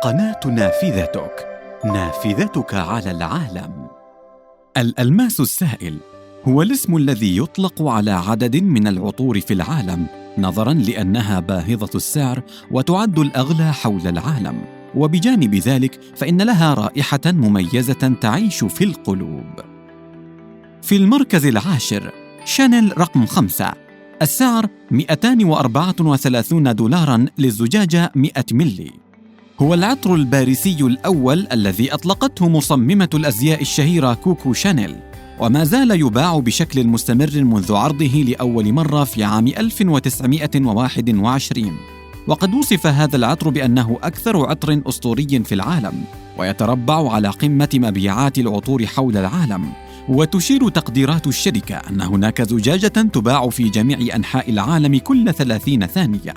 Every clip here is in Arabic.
قناة نافذتك، نافذتك على العالم. الألماس السائل هو الاسم الذي يطلق على عدد من العطور في العالم نظراً لأنها باهظة السعر وتعد الأغلى حول العالم، وبجانب ذلك فإن لها رائحة مميزة تعيش في القلوب. في المركز العاشر شانيل رقم 5، السعر $234 للزجاجة 100 ملي. هو العطر الباريسي الأول الذي أطلقته مصممة الأزياء الشهيرة كوكو شانيل، وما زال يباع بشكل مستمر منذ عرضه لأول مرة في عام 1921. وقد وصف هذا العطر بأنه أكثر عطر أسطوري في العالم، ويتربع على قمة مبيعات العطور حول العالم. وتشير تقديرات الشركة أن هناك زجاجة تباع في جميع أنحاء العالم كل 30 ثانية.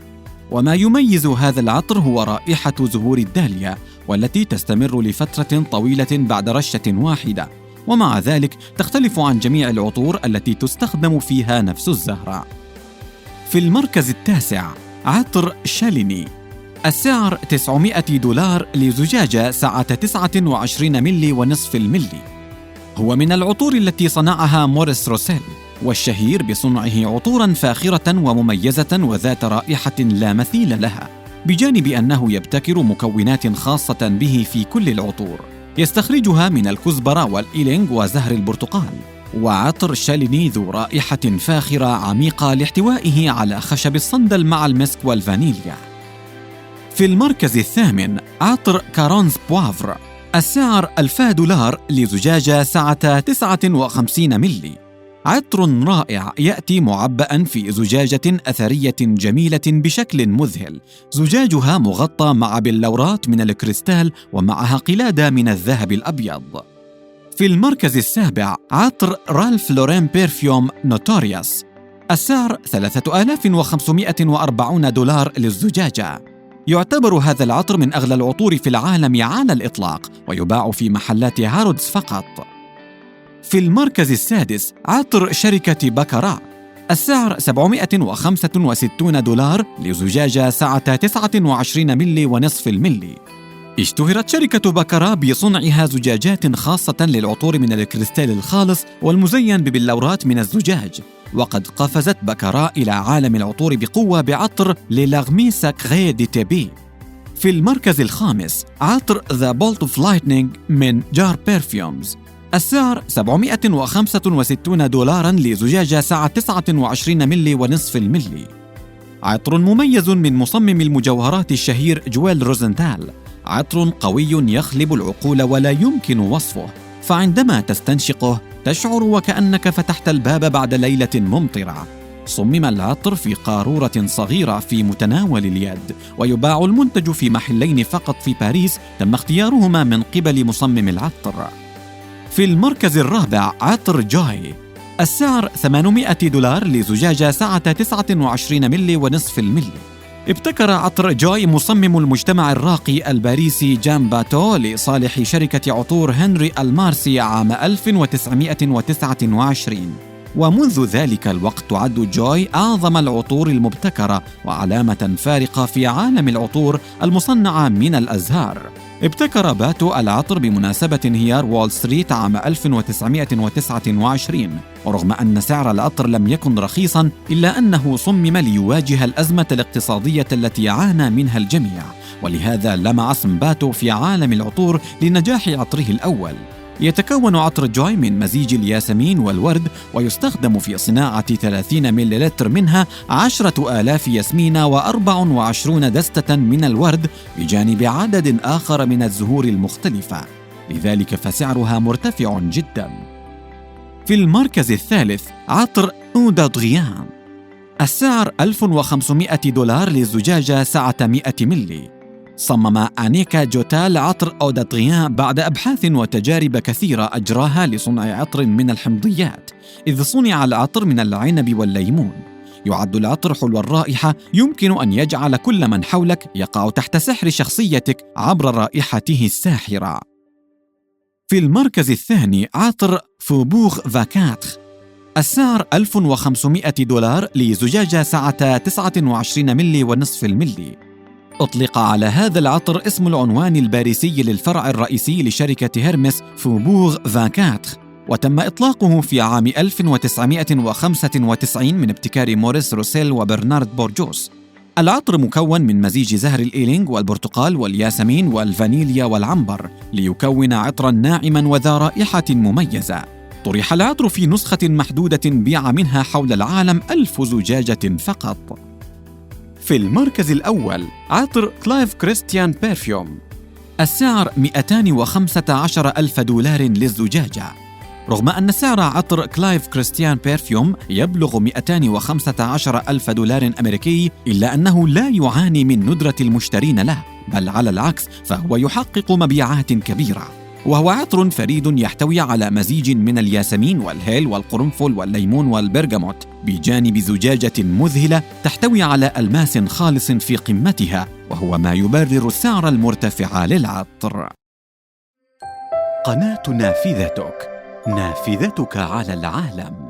وما يميز هذا العطر هو رائحة زهور الداليا، والتي تستمر لفترة طويلة بعد رشة واحدة، ومع ذلك تختلف عن جميع العطور التي تستخدم فيها نفس الزهرة. في المركز التاسع عطر شاليني، السعر $900 لزجاجة سعة 29 ملي ونصف الملي. هو من العطور التي صنعها موريس روسيل، والشهير بصنعه عطوراً فاخرة ومميزة وذات رائحة لا مثيل لها، بجانب أنه يبتكر مكونات خاصة به في كل العطور يستخرجها من الكزبرة والإيلينغ وزهر البرتقال. وعطر شاليني ذو رائحة فاخرة عميقة لاحتوائه على خشب الصندل مع المسك والفانيليا. في المركز الثامن عطر كارونز بوافر، السعر $1000 لزجاجة سعة 59 ملي. عطر رائع يأتي معبأ في زجاجة أثرية جميلة بشكل مذهل، زجاجها مغطى مع بلورات من الكريستال ومعها قلادة من الذهب الأبيض. في المركز السابع عطر رالف لورين بيرفيوم نوتوريوس، السعر $3540 للزجاجة. يعتبر هذا العطر من أغلى العطور في العالم على الإطلاق، ويباع في محلات هارودز فقط. في المركز السادس عطر شركة بكارا، السعر $765 لزجاجة سعة 29 ملي ونصف الملي. اشتهرت شركة بكارا بصنعها زجاجات خاصة للعطور من الكريستال الخالص والمزين ببلورات من الزجاج، وقد قفزت بكارا إلى عالم العطور بقوة بعطر للاغمي ساكري دي تيبي. في المركز الخامس عطر ذا بولت اوف لايتنينج من جار بيرفيومز، السعر $765 لزجاجة سعة 29 ملي ونصف الملي. عطر مميز من مصمم المجوهرات الشهير جويل روزنتال، عطر قوي يخلب العقول ولا يمكن وصفه، فعندما تستنشقه تشعر وكأنك فتحت الباب بعد ليلة ممطرة. صمم العطر في قارورة صغيرة في متناول اليد، ويباع المنتج في محلين فقط في باريس تم اختيارهما من قبل مصمم العطر. في المركز الرابع عطر جوي، السعر $800 لزجاجة سعة 29 ملي ونصف الملي. ابتكر عطر جوي مصمم المجتمع الراقي الباريسي جان باتو لصالح شركة عطور هنري المارسي عام 1929، ومنذ ذلك الوقت تعد جوي أعظم العطور المبتكرة وعلامة فارقة في عالم العطور المصنعة من الأزهار. ابتكر باتو العطر بمناسبة انهيار وول ستريت عام 1929، ورغم أن سعر العطر لم يكن رخيصاً إلا أنه صمم ليواجه الأزمة الاقتصادية التي عانى منها الجميع، ولهذا لمع اسم باتو في عالم العطور لنجاح عطره الأول. يتكون عطر جوي من مزيج الياسمين والورد، ويستخدم في صناعة 30 مليلتر منها 10,000 ياسمين و24 دستة من الورد، بجانب عدد آخر من الزهور المختلفة، لذلك فسعرها مرتفع جدا. في المركز الثالث عطر أو دادغيان، السعر $1500 للزجاجة سعة 100 ملي. صمم أنيكا جوتال عطر أو دادغيان بعد أبحاث وتجارب كثيرة أجراها لصنع عطر من الحمضيات، إذ صنع العطر من العنب والليمون. يعد العطر حلو الرائحة، يمكن أن يجعل كل من حولك يقع تحت سحر شخصيتك عبر رائحته الساحرة. في المركز الثاني عطر فوبوغ فاكاتر، السعر $1500 لزجاجة سعة 29 ملي ونصف الملي. أطلق على هذا العطر اسم العنوان الباريسي للفرع الرئيسي لشركة هيرمس فوبوغ 24، وتم إطلاقه في عام 1995 من ابتكار موريس روسيل وبرنارد بورجوس. العطر مكون من مزيج زهر الإيلينغ والبرتقال والياسمين والفانيليا والعنبر ليكون عطراً ناعماً وذا رائحة مميزة. طرح العطر في نسخة محدودة بيع منها حول العالم 1000 زجاجة فقط. في المركز الأول عطر كلايف كريستيان بيرفيوم، السعر $215,000 للزجاجة. رغم أن سعر عطر كلايف كريستيان بيرفيوم يبلغ $215,000 أمريكي، إلا أنه لا يعاني من ندرة المشترين له، بل على العكس فهو يحقق مبيعات كبيرة. وهو عطر فريد يحتوي على مزيج من الياسمين والهيل والقرنفل والليمون والبرغموت، بجانب زجاجة مذهلة تحتوي على ألماس خالص في قمتها، وهو ما يبرر السعر المرتفع للعطر. قناة نافذتك، نافذتك على العالم.